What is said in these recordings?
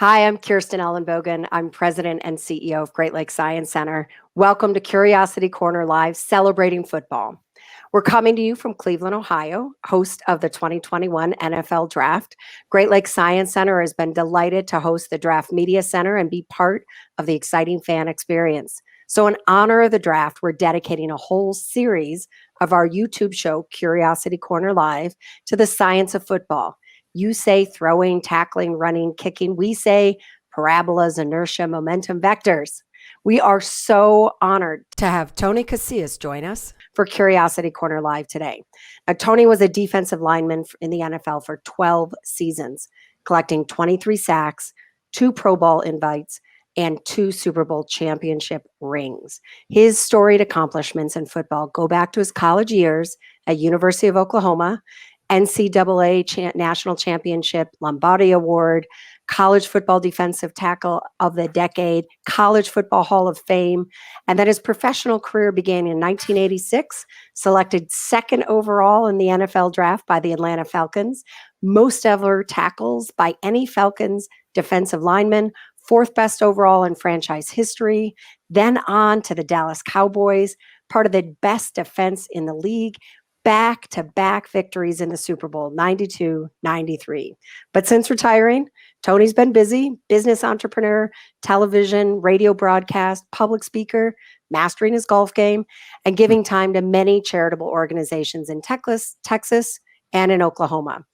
Hi, I'm Kirsten Ellenbogen. I'm president and CEO of Great Lakes Science Center. Welcome to Curiosity Corner Live, celebrating football. We're coming to you from Cleveland, Ohio, host of the 2021 NFL Draft. Great Lakes Science Center has been delighted to host the Draft Media Center and be part of the exciting fan experience. So in honor of the draft, we're dedicating a whole series of our YouTube show, Curiosity Corner Live, to the science of football. You say throwing, tackling, running, kicking. We say parabolas, inertia, momentum, vectors. We are so honored to have Tony Casillas join us for Curiosity Corner Live today. Now, Tony was a defensive lineman in the NFL for 12 seasons, collecting 23 sacks, 2 Pro Bowl invites, and 2 Super Bowl championship rings. His storied accomplishments in football go back to his college years at University of Oklahoma, NCAA National Championship, Lombardi Award, College Football Defensive Tackle of the Decade, College Football Hall of Fame, and then his professional career began in 1986, selected 2nd overall in the NFL Draft by the Atlanta Falcons, most ever tackles by any Falcons defensive lineman, 4th best overall in franchise history, then on to the Dallas Cowboys, part of the best defense in the league, back-to-back victories in the Super Bowl, 92, 93. But since retiring, Tony's been busy, business entrepreneur, television, radio broadcast, public speaker, mastering his golf game, and giving time to many charitable organizations in Texas, and in Oklahoma.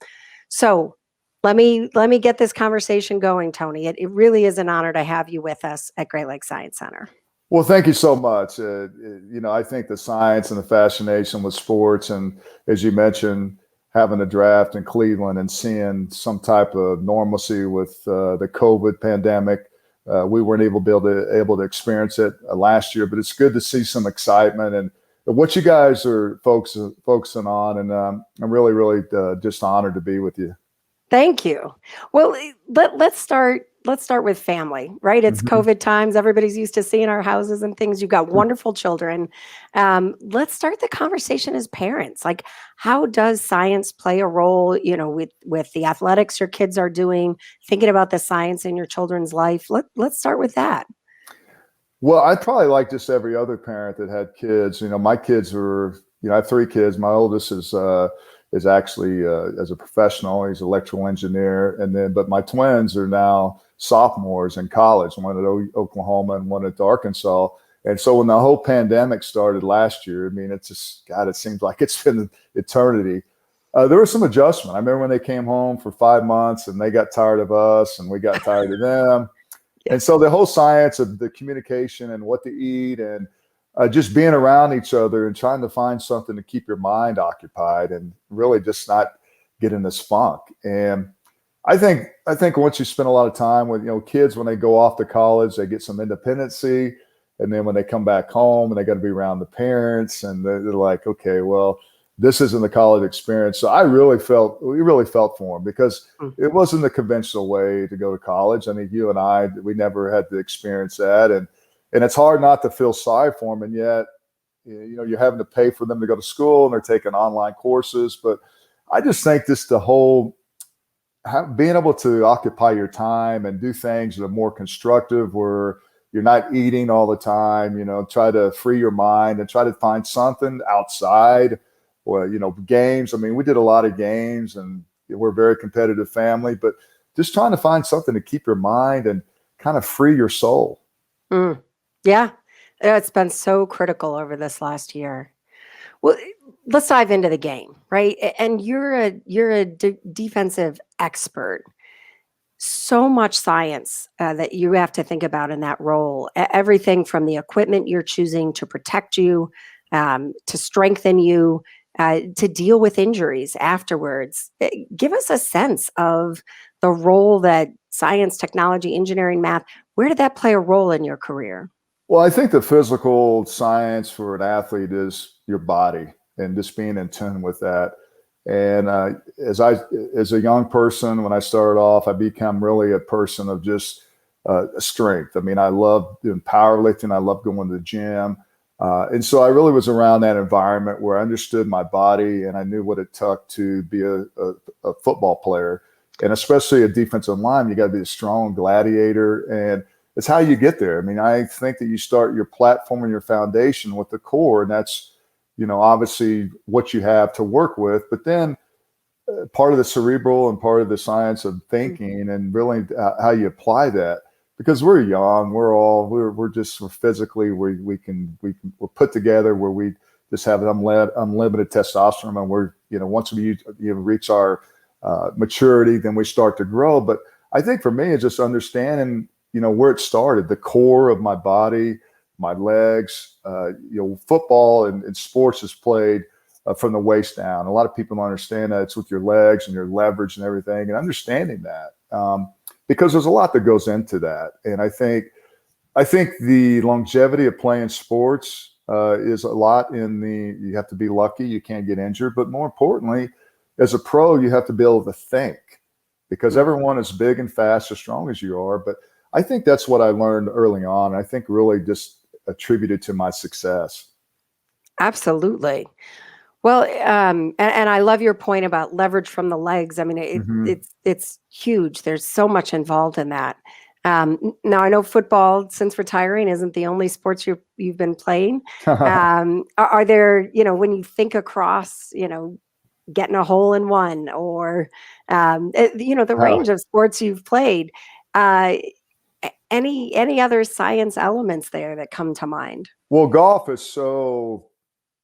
So let me get this conversation going, Tony. It really is an honor to have you with us at Great Lakes Science Center. Well, thank you so much. I think the science and the fascination with sports, and as you mentioned, having a draft in Cleveland and seeing some type of normalcy with the COVID pandemic, we weren't able to experience it last year. But it's good to see some excitement and what you guys are focusing on, and I'm really just honored to be with you. Thank you. Well, let's start with family, right? It's COVID times. Everybody's used to seeing our houses and things. You've got wonderful children. Let's start the conversation as parents. Like, how does science play a role, with the athletics your kids are doing, thinking about the science in your children's life? Let's start with that. Well, I'd probably like just every other parent that had kids. My kids are, I have 3 kids. My oldest is actually as a professional, he's an electrical engineer, but my twins are now sophomores in college, one at Oklahoma and one at Arkansas. And so when the whole pandemic started last year, it's just, God, it seems like it's been eternity. There was some adjustment. I remember when they came home for 5 months and they got tired of us and we got tired of them. Yeah. And so the whole science of the communication and what to eat and just being around each other and trying to find something to keep your mind occupied and really just not get in this funk. And I think once you spend a lot of time with, kids, when they go off to college, they get some independency. And then when they come back home and they got to be around the parents and they're like, okay, well, this isn't the college experience. So we really felt for them because it wasn't the conventional way to go to college. I mean, you and I, we never had to experience that. And it's hard not to feel sorry for them. And yet, you're having to pay for them to go to school and they're taking online courses. But I just think being able to occupy your time and do things that are more constructive where you're not eating all the time, try to free your mind and try to find something outside or, games. I mean, we did a lot of games and we're a very competitive family, but just trying to find something to keep your mind and kind of free your soul. Yeah, it's been so critical over this last year. Well, let's dive into the game, right? And you're a defensive expert. So much science that you have to think about in that role. Everything from the equipment you're choosing to protect you, to strengthen you, to deal with injuries afterwards. Give us a sense of the role that science, technology, engineering, math, where did that play a role in your career? Well, I think the physical science for an athlete is your body and just being in tune with that. And as a young person, when I started off, I became really a person of just strength. I mean, I love doing powerlifting. I love going to the gym. And so I really was around that environment where I understood my body and I knew what it took to be a football player. and especially a defensive line, you got to be a strong gladiator, and it's how you get there. I mean, I think that you start your platform and your foundation with the core, and that's, obviously what you have to work with, but then part of the cerebral and part of the science of thinking and really how you apply that, because we're young, we're physically, we're put together where we just have unlimited testosterone, and we're, once we reach our maturity, then we start to grow. But I think for me, it's just understanding, where it started, the core of my body, my legs. Football and sports is played from the waist down. A lot of people don't understand that it's with your legs and your leverage and everything, and understanding that, because there's a lot that goes into that. And I think the longevity of playing sports is a lot you have to be lucky, you can't get injured, but more importantly, as a pro, you have to be able to think, because everyone is big and fast as strong as you are. But I think that's what I learned early on. I think really just attributed to my success. Absolutely. Well, and I love your point about leverage from the legs. I mean, it's huge. There's so much involved in that. Now, I know football, since retiring, isn't the only sports you've been playing. Are there, when you think across, getting a hole in one, or the range of sports you've played, any other science elements there that come to mind? Well, golf is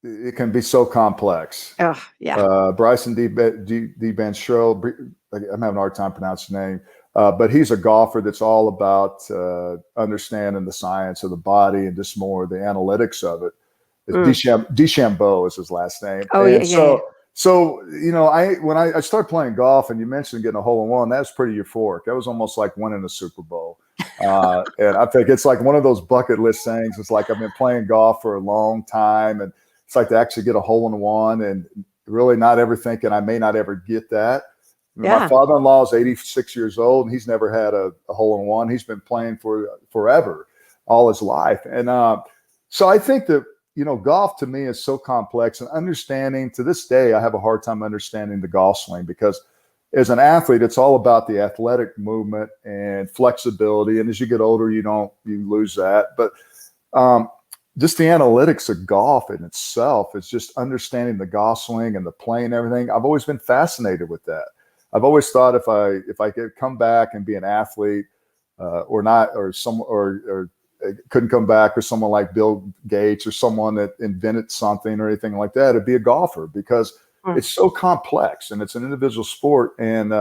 it can be so complex. Oh, yeah. Bryson DeChambeau, I'm having a hard time pronouncing his name, but he's a golfer that's all about understanding the science of the body and just more the analytics of it. DeChambeau is his last name. Oh, and yeah. So, when I started playing golf, and you mentioned getting a hole in one, that was pretty euphoric. That was almost like winning a Super Bowl. And I think it's like one of those bucket list things. It's like I've been playing golf for a long time, and it's like to actually get a hole in one, and really not ever thinking I may not ever get that. My father-in-law is 86 years old, and he's never had a hole in one. He's been playing for forever, all his life. And so I think that, golf to me is so complex, and understanding, to this day, I have a hard time understanding the golf swing, because as an athlete, it's all about the athletic movement and flexibility. And as you get older, you lose that. But just the analytics of golf in itself is just understanding the golf swing and the play and everything. I've always been fascinated with that. I've always thought if I could come back and be an athlete, or not, or couldn't come back, or someone like Bill Gates, or someone that invented something or anything like that, it'd be a golfer, because it's so complex, and it's an individual sport, and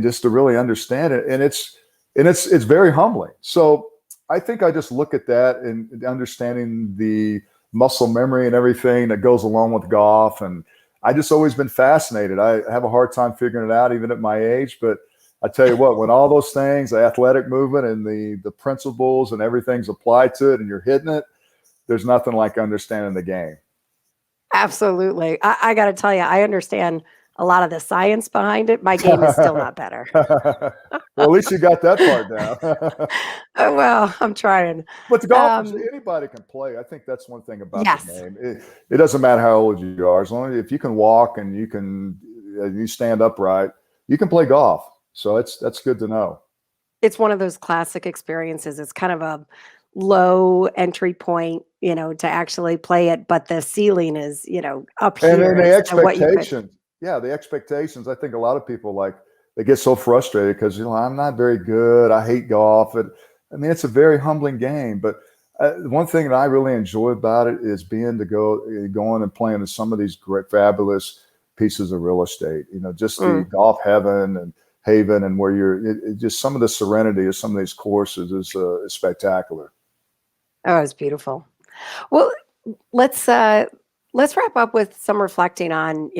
just to really understand it, and it's very humbling. So I think I just look at that and understanding the muscle memory and everything that goes along with golf, and I just always been fascinated. I have a hard time figuring it out, even at my age, but I tell you what, when all those things, the athletic movement and the principles and everything's applied to it, and you're hitting it, there's nothing like understanding the game. Absolutely. I got to tell you, I understand a lot of the science behind it. My game is still not better. Well, at least you got that part down. Well, I'm trying. But the golf, anybody can play. I think that's one thing about the game. It doesn't matter how old you are, as long as if you can walk and you stand upright, you can play golf. So that's good to know. It's one of those classic experiences. It's kind of a low entry point, to actually play it, but the ceiling is, up here. And then the expectations. The expectations. I think a lot of people they get so frustrated because, I'm not very good. I hate golf. It's a very humbling game. But one thing that I really enjoy about it is being to going and playing in some of these great, fabulous pieces of real estate. Just the golf heaven and haven, and where just some of the serenity of some of these courses is spectacular. Oh, it's beautiful. Well, let's wrap up with some reflecting on,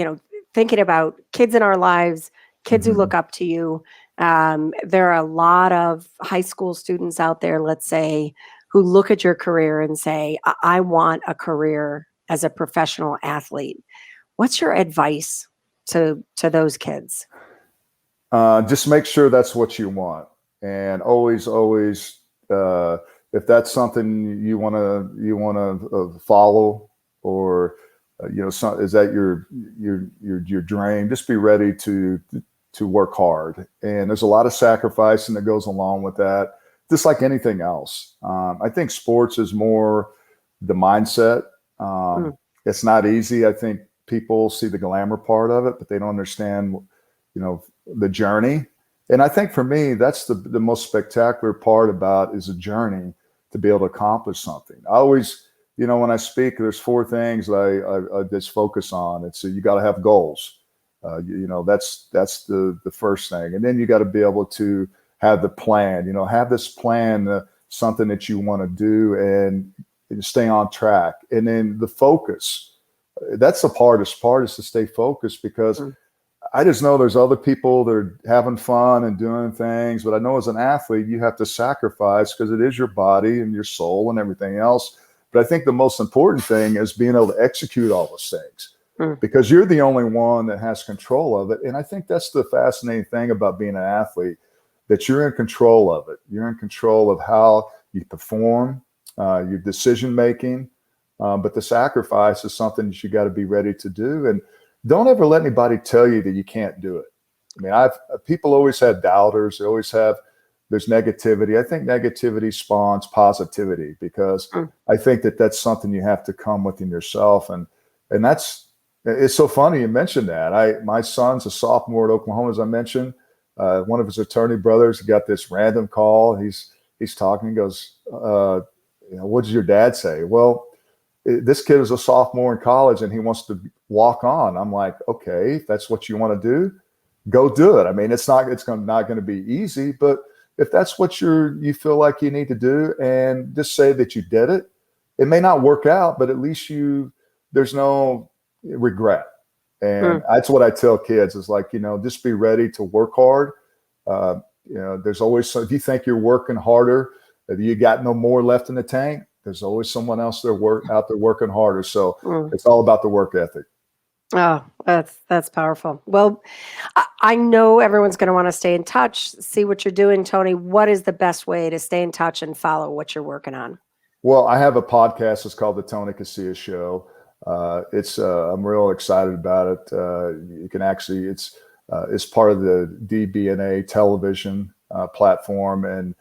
thinking about kids in our lives, kids who look up to you. There are a lot of high school students out there, let's say, who look at your career and say, I want a career as a professional athlete. What's your advice to those kids? Just make sure that's what you want, and always, if that's something you want to follow, or is that your dream? Just be ready to to work hard. And there's a lot of sacrificing that goes along with that, just like anything else. I think sports is more the mindset. It's not easy. I think people see the glamour part of it, but they don't understand, the journey. And I think for me, that's the most spectacular part about is a journey to be able to accomplish something. I always, when I speak, there's 4 things that I just focus on. It's you got to have goals. That's the first thing. And then you got to be able to have the plan, have this plan, something that you want to do and stay on track. And then the focus, that's the hardest part, is to stay focused, because I just know there's other people that are having fun and doing things, but I know as an athlete, you have to sacrifice because it is your body and your soul and everything else. But I think the most important thing is being able to execute all those things, because you're the only one that has control of it. And I think that's the fascinating thing about being an athlete, that you're in control of it. You're in control of how you perform, your decision-making, but the sacrifice is something that you got to be ready to do. And don't ever let anybody tell you that you can't do it. I mean, people always have doubters. There's negativity. I think negativity spawns positivity, because I think that's something you have to come within yourself. And it's so funny you mentioned that. My son's a sophomore at Oklahoma, as I mentioned. One of his attorney brothers got this random call. He's talking. He goes, what did your dad say? Well, this kid is a sophomore in college and he wants to walk on. I'm like, okay, if that's what you want to do, go do it. I mean, it's not going to be easy, but if that's what you feel like you need to do, and just say that you did it. It may not work out, but at least there's no regret. And that's what I tell kids is like, just be ready to work hard. There's always, if you think you're working harder, that you got no more left in the tank, there's always someone else out there working harder. So it's all about the work ethic. Oh, that's powerful. Well, I know everyone's going to want to stay in touch, see what you're doing, Tony. What is the best way to stay in touch and follow what you're working on? Well, I have a podcast. It's called the Tony Casillas Show. I'm real excited about it. You can actually, it's part of the DBNA television platform, and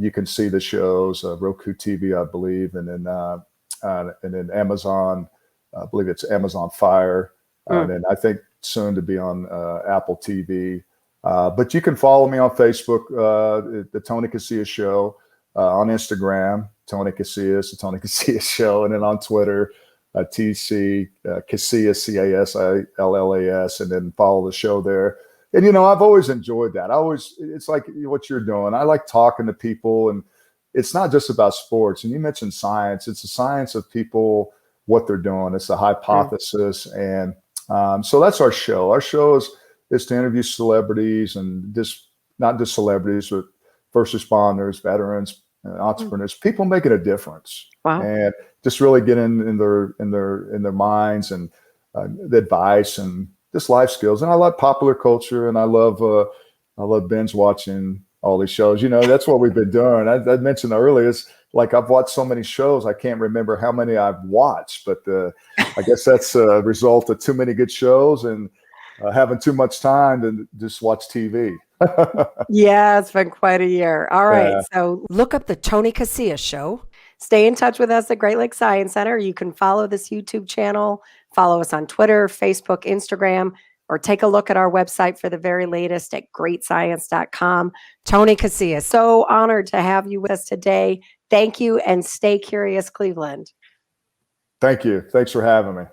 you can see the shows, Roku TV, I believe, and then Amazon. I believe it's Amazon Fire, and then I think soon to be on Apple TV. But you can follow me on Facebook, the Tony Casillas Show, on Instagram, Tony Casillas, the Tony Casillas Show, and then on Twitter, TC Casillas, Casillas, and then follow the show there. And I've always enjoyed that. It's like what you're doing. I like talking to people, and it's not just about sports. And you mentioned science. It's the science of people, what they're doing. It's a hypothesis, and so that's our show. Our show is to interview celebrities, and not just celebrities, but first responders, veterans, entrepreneurs, people making a difference. Wow. And just really get in their minds, and the advice and just life skills. And I love popular culture, and I love binge watching all these shows. That's what we've been doing. I mentioned earlier, it's like I've watched so many shows, I can't remember how many I've watched, but I guess that's a result of too many good shows and having too much time to just watch TV. Yeah, it's been quite a year. All right. Yeah. So look up the Tony Casillas Show. Stay in touch with us at Great Lakes Science Center. You can follow this YouTube channel, follow us on Twitter, Facebook, Instagram, or take a look at our website for the very latest at greatscience.com. Tony Casillas, so honored to have you with us today. Thank you, and stay curious, Cleveland. Thank you. Thanks for having me.